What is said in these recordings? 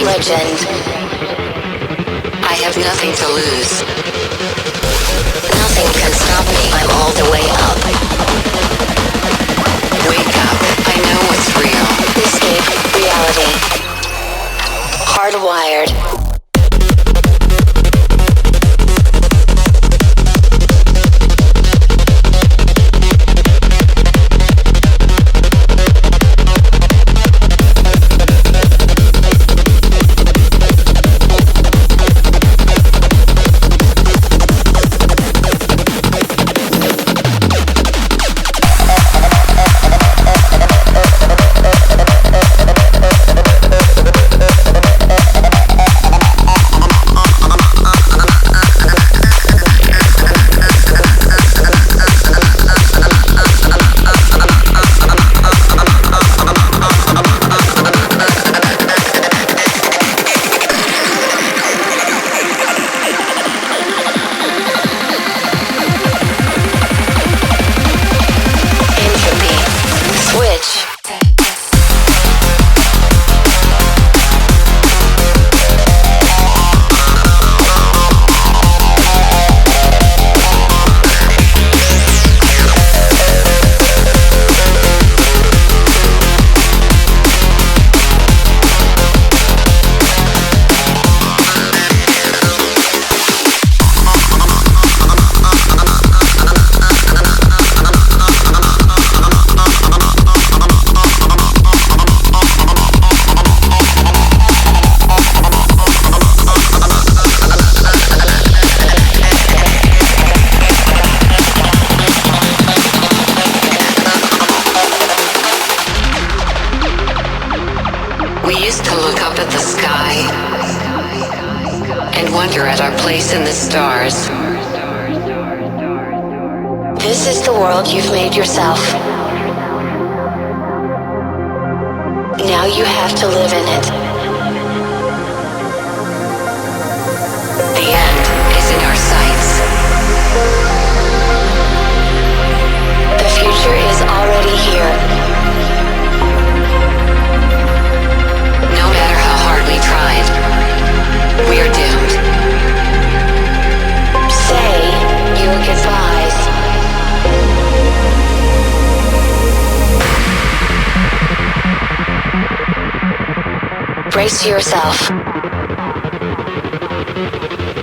Legend. I have nothing to lose. Nothing can stop me. I'm all the way up. Wake up. I know what's real. Escape reality. Hardwired. In the stars. This is the world you've made yourself. Now you have to live in it. The end is in our sights. The future is already here. No matter how hard we tried, we are doomed. Say your goodbyes. Brace yourself.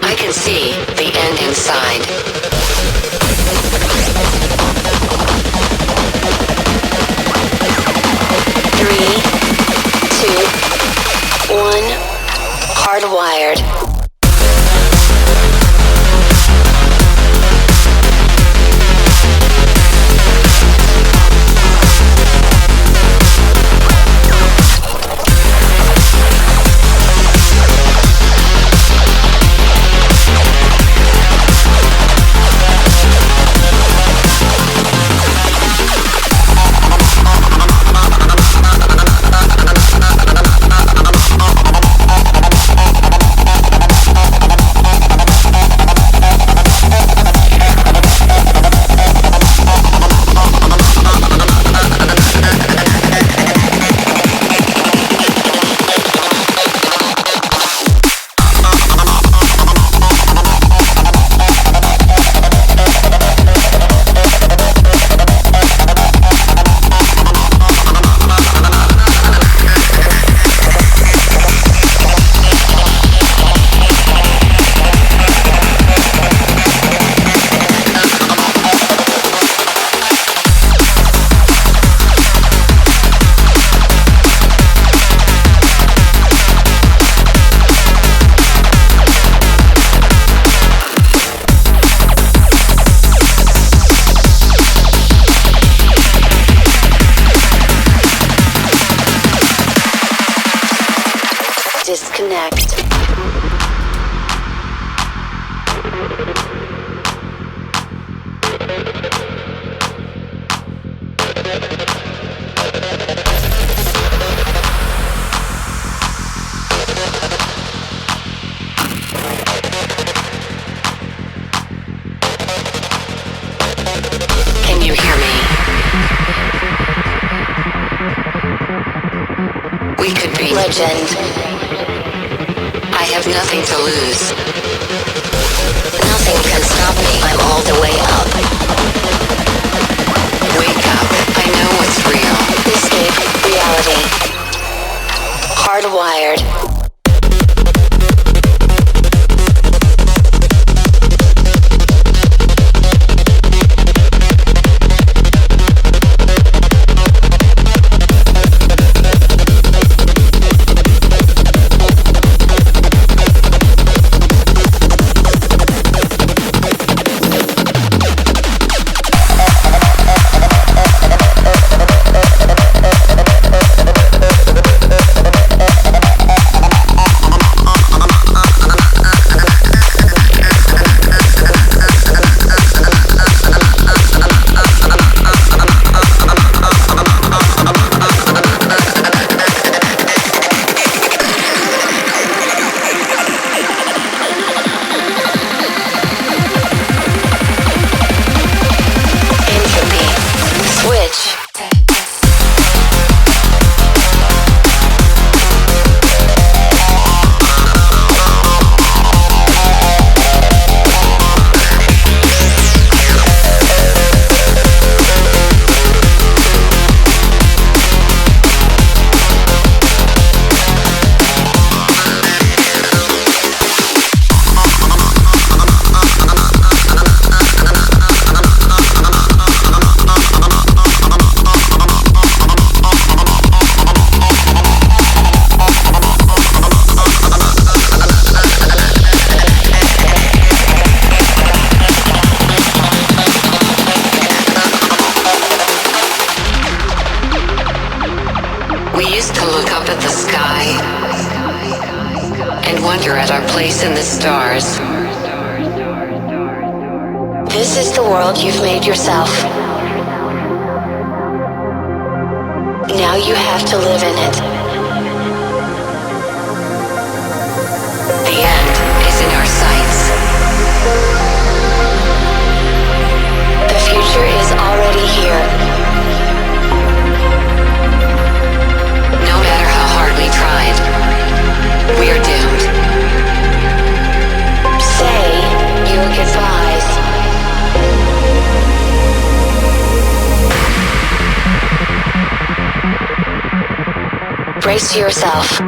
I can see the end inside. 3, 2, 1. Hardwired. Legend. I have nothing to lose. Nothing can stop me. I'm all the way up. Wake up. I know what's real. Escape reality. Hardwired. We used to look up at the sky and wonder at our place in the stars. This is the world you've made yourself. Now you have to live in it. The end is in our sights. The future is already here. No matter how hard we tried, we are doomed. Say your goodbyes. Brace yourself.